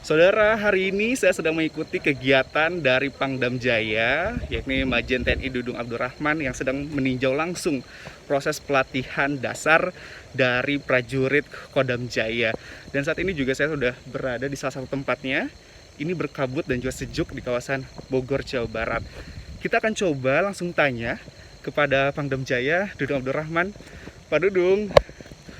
Saudara, hari ini saya sedang mengikuti kegiatan dari Pangdam Jaya, yakni Majen TNI Dudung Abdurrahman yang sedang meninjau langsung proses pelatihan dasar dari prajurit Kodam Jaya. Dan saat ini juga saya sudah berada di salah satu tempatnya. Ini berkabut dan juga sejuk di kawasan Bogor, Jawa Barat. Kita akan coba langsung tanya kepada Pangdam Jaya Dudung Abdurrahman. Pak Dudung,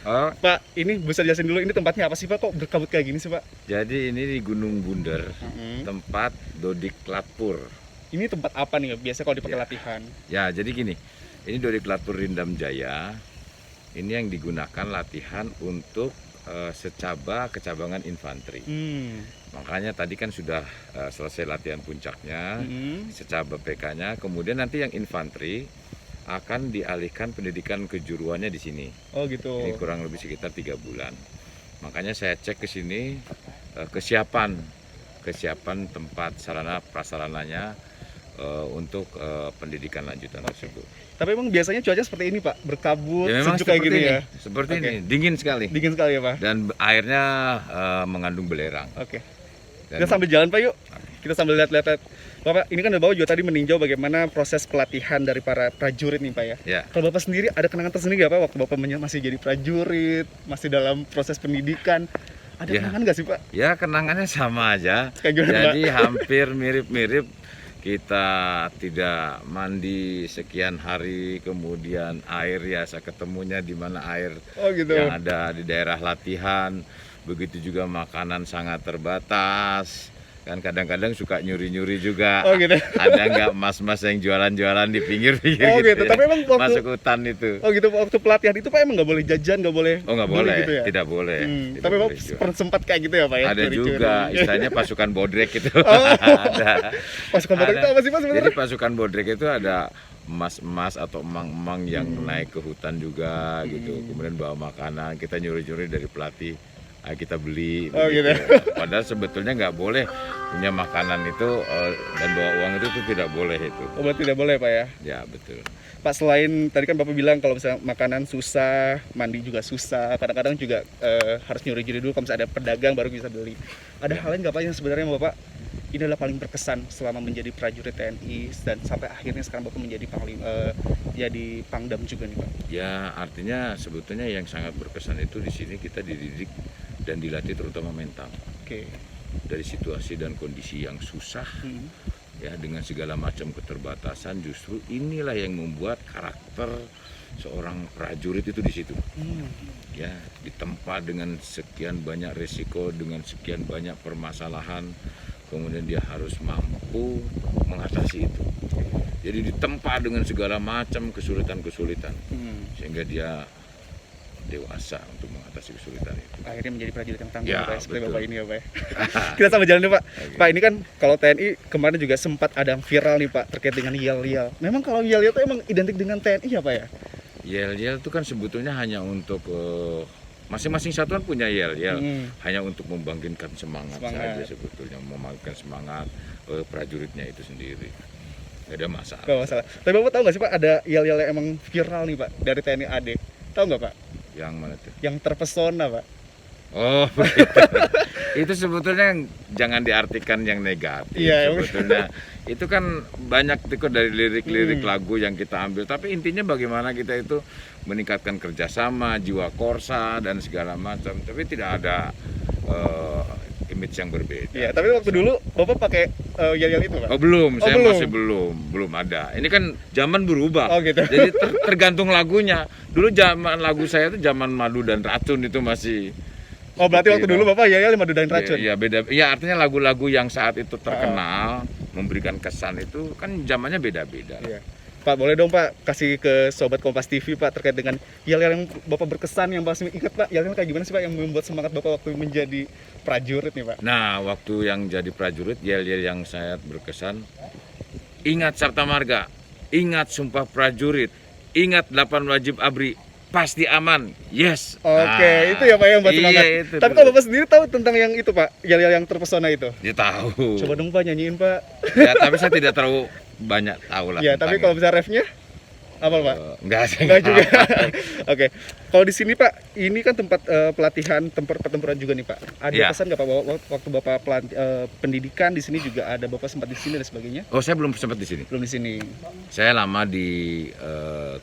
Oh, Pak, ini bisa jelasin dulu ini tempatnya apa sih Pak? Kok berkabut kayak gini sih Pak? jadi ini di Gunung Bunder, Mm-mm. tempat Dodik Latpur. Ini tempat apa nih biasa kalau dipakai Ya. latihan? Ya, jadi gini, ini Dodik Latpur Rindam Jaya. Ini yang digunakan latihan untuk secaba kecabangan infanteri. Makanya tadi kan sudah selesai latihan puncaknya, secaba PK-nya. Kemudian nanti yang infanteri akan dialihkan pendidikan kejuruannya di sini. Oh gitu. Ini kurang lebih sekitar 3 bulan. Makanya saya cek ke sini kesiapan tempat sarana prasarananya untuk pendidikan lanjutan tersebut. Tapi emang biasanya cuaca seperti ini Pak, berkabut, Ya memang sejuk kayak seperti gini ini, ya? seperti Oke. ini, dingin sekali. Dingin sekali ya Pak? Dan airnya mengandung belerang. Oke. Dan Kita sambil jalan Pak yuk. Kita sambil lihat-lihat. Bapak, ini kan Bapak juga tadi meninjau bagaimana proses pelatihan dari para prajurit nih Pak ya. ya, Kalau Bapak sendiri ada kenangan tersendiri nggak Pak waktu Bapak masih jadi prajurit, masih dalam proses pendidikan? Ada Ya. kenangan nggak sih Pak? ya kenangannya sama aja. Kayak gimana Jadi hampir mirip-mirip. Kita tidak mandi sekian hari, kemudian air ya saya ketemunya di mana air Pak? Oh gitu. yang ada di daerah latihan. Begitu juga makanan sangat terbatas. Kan kadang-kadang suka nyuri-nyuri juga. Oh gitu. Ada nggak mas-mas yang jualan-jualan di pinggir-pinggir Oh gitu. ya. Tapi emang waktu Masuk hutan itu. Oh gitu, waktu pelatihan itu Pak emang nggak boleh jajan, nggak boleh Oh nggak beli boleh, gitu ya? tidak boleh. Tidak Tapi Bapak boleh jual. pernah sempat kayak gitu ya Pak ya? Ada Curi-curi. juga, istilahnya pasukan bodrek itu. Oh. Ada. Pasukan Batak itu apa sih Pak Jadi sebenarnya? pasukan bodrek itu ada emas-emas atau emang-emang yang naik ke hutan juga gitu. Kemudian bawa makanan, kita nyuri-nyuri dari pelatih, kita beli. Oh, begitu. gitu. Padahal sebetulnya nggak boleh punya makanan itu dan bawa uang itu tuh tidak boleh itu. Oh berarti tidak boleh Pak ya? Ya betul. Pak, selain tadi kan Bapak bilang kalau misalnya makanan susah, mandi juga susah, kadang-kadang juga harus nyuri-nyuri dulu kalau misalnya ada pedagang baru bisa beli. Ada hal lain nggak Pak yang sebenarnya Bapak ini adalah paling berkesan selama menjadi prajurit TNI dan sampai akhirnya sekarang Bapak menjadi jadi Pangdam juga nih Pak? Ya artinya sebetulnya yang sangat berkesan itu di sini kita dididik dan dilatih terutama mental. Oke. Dari situasi dan kondisi yang susah ya dengan segala macam keterbatasan, justru inilah yang membuat karakter seorang prajurit itu di situ. Ya, ditempa dengan sekian banyak resiko, dengan sekian banyak permasalahan, kemudian dia harus mampu mengatasi itu. Jadi ditempa dengan segala macam kesulitan-kesulitan sehingga dia dewasa untuk mengatasi kesulitan itu. Akhirnya menjadi prajurit yang tangguh Ya, Pak ya, seperti betul. Bapak ini ya Pak ya. Kita sambil jalan dulu Pak. Oke. Pak, ini kan kalau TNI kemarin juga sempat ada yang viral nih Pak terkait dengan yel-yel. Memang kalau yel-yel itu emang identik dengan TNI ya Pak ya? Yel-yel itu kan sebetulnya hanya untuk masing-masing satuan punya yel-yel, hanya untuk membangkitkan semangat saja sebetulnya, membangkitkan semangat prajuritnya itu sendiri. Nggak ada masalah. Gak masalah. Tapi Bapak tahu nggak sih Pak ada yel-yel yang emang viral nih Pak dari TNI AD? Tahu nggak Pak? Yang mana tuh? Yang terpesona Pak. Oh, begitu. Itu sebetulnya jangan diartikan yang negatif. Iya, Sebetulnya itu kan banyak itu dari lirik-lirik lagu yang kita ambil. Tapi intinya bagaimana kita itu meningkatkan kerjasama, jiwa korsa dan segala macam. Tapi tidak ada image yang berbeda. Iya, tapi waktu dulu Bapak pakai yel-yel itu Pak? Oh belum, Oh, saya belum. masih belum ada. Ini kan zaman berubah. Oh, gitu. Jadi tergantung lagunya. Dulu zaman lagu saya itu zaman Madu dan Racun itu masih. Oh berarti waktu seperti dulu Bapak yel-yel madu dan racun? Iya beda. Iya artinya lagu-lagu yang saat itu terkenal, memberikan kesan itu kan zamannya beda-beda. Iya. Pak, boleh dong Pak kasih ke Sobat Kompas TV Pak terkait dengan yel-yel yang Bapak berkesan yang pasti ingat Pak, yel-yel kayak gimana sih Pak yang membuat semangat Bapak waktu menjadi prajurit nih Pak? Nah waktu yang jadi prajurit yel-yel yang saya berkesan, ingat Sarta Marga, ingat Sumpah Prajurit, ingat 8 wajib ABRI, pasti aman, yes. Oke, itu ya Pak yang buat semangat. Iya, itu Tapi dulu. kalau Bapak sendiri tahu tentang yang itu Pak, yel-yel yang terpesona itu? Dia tahu. Coba dong Pak nyanyiin Pak. Ya tapi saya tidak terlalu banyak tahu lah. Iya, tapi tentang kalau itu. bisa refnya Apa Pak? Enggak, saya Enggak nggak juga. hafal. Oke. Kalau di sini Pak, ini kan tempat pelatihan, tempat pertempuran juga nih Pak. Ada Iya. pesan nggak Pak bahwa waktu Bapak pendidikan di sini juga ada Bapak sempat di sini dan sebagainya? Oh, saya belum sempat di sini. Belum di sini. Saya lama di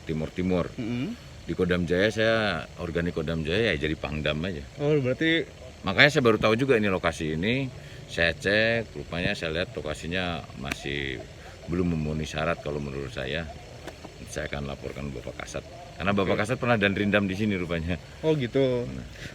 Timur. Mm-mm. Di Kodam Jaya saya organik Kodam Jaya ya jadi pangdam aja. Oh, berarti Makanya saya baru tahu juga ini lokasi ini. Saya cek, rupanya saya lihat lokasinya masih belum memenuhi syarat kalau menurut saya. Saya akan laporkan Bapak Kasat. Karena Bapak Kasat pernah dan rindam di sini rupanya. oh gitu.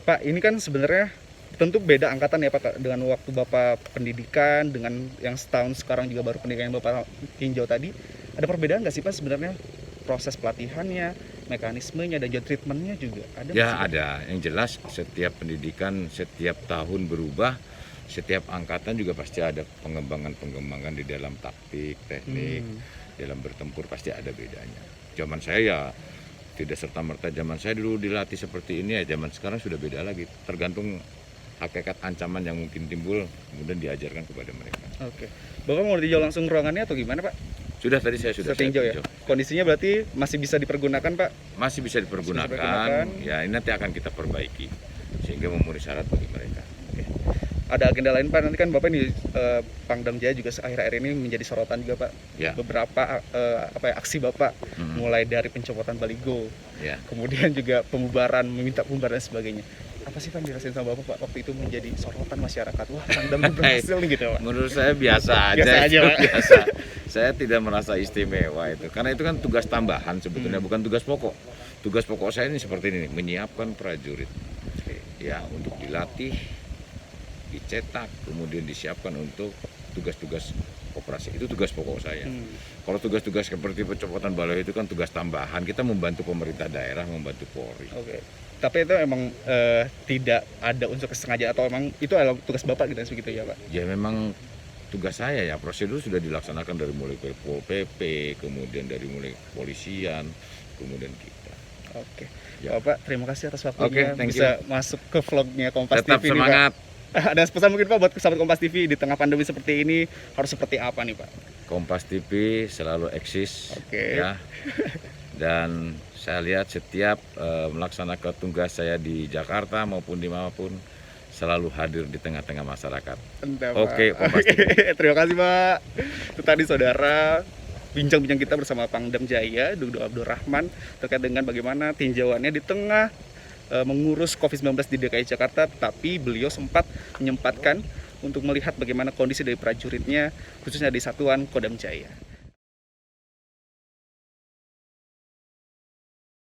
Pak, ini kan sebenarnya tentu beda angkatan ya Pak dengan waktu Bapak pendidikan dengan yang setahun sekarang juga baru pendidikan yang Bapak tinjau tadi. Ada perbedaan nggak sih Pak sebenarnya proses pelatihannya, mekanismenya dan juga treatmentnya juga ada? nggak Ya sih, Pak? ada. Yang jelas setiap pendidikan setiap tahun berubah. Setiap angkatan juga pasti ada pengembangan di dalam taktik, teknik, dalam bertempur pasti ada bedanya. Zaman saya ya tidak serta-merta zaman saya dulu dilatih seperti ini ya, zaman sekarang sudah beda lagi. Tergantung hakikat ancaman yang mungkin timbul kemudian diajarkan kepada mereka. Oke. Bapak mau ditinjau langsung ruangannya atau gimana Pak? Sudah tadi saya sudah Tinjau ya. tinjau. Kondisinya berarti masih bisa dipergunakan Pak? Masih bisa dipergunakan. Ya ini nanti akan kita perbaiki sehingga memenuhi syarat bagi mereka. Ada agenda lain Pak, nanti kan Bapak ini Pangdam Jaya juga akhir-akhir ini menjadi sorotan juga Pak. Ya. Beberapa aksi Bapak mulai dari pencopotan baligo, Ya. kemudian juga pembubaran, meminta pembubaran dan sebagainya. Apa sih Pak yang dirasain sama Bapak Pak waktu itu menjadi sorotan masyarakat? Wah, Pangdam itu berhasil nih gitu Pak. Menurut saya biasa aja. Biasa aja, itu Pak. biasa. Saya tidak merasa istimewa itu. Karena itu kan tugas tambahan sebetulnya bukan tugas pokok. Tugas pokok saya ini seperti ini, menyiapkan prajurit. Ya, untuk dilatih, dicetak, kemudian disiapkan untuk tugas-tugas operasi. Itu tugas pokok saya. Kalau tugas-tugas seperti pencopotan balai itu kan tugas tambahan. Kita membantu pemerintah daerah, membantu Polri. Oke. Tapi itu emang tidak ada unsur kesengajaan atau emang itu adalah tugas Bapak gitu begitu ya Pak? Ya memang tugas saya ya, prosedur sudah dilaksanakan dari mulai Pol PP, kemudian dari mulai kepolisian, kemudian kita. Oke. Ya. Bapak, terima kasih atas waktunya. Oke, thank you. Bisa masuk ke vlognya Kompas Tetap TV nih, Pak. semangat. Ada pesan mungkin Pak buat sahabat Kompas TV di tengah pandemi seperti ini harus seperti apa nih Pak? Kompas TV selalu eksis. Oke. Ya. Dan saya lihat setiap melaksanakan tugas saya di Jakarta maupun dimanapun selalu hadir di tengah-tengah masyarakat. Entah, Oke, Pak. Kompas TV. Terima kasih Pak. Itu tadi saudara bincang-bincang kita bersama Pangdam Jaya, Dudung Abdurrahman terkait dengan bagaimana tinjauannya di tengah mengurus COVID-19 di DKI Jakarta, tapi beliau sempat menyempatkan untuk melihat bagaimana kondisi dari prajuritnya, khususnya di Satuan Kodam Jaya.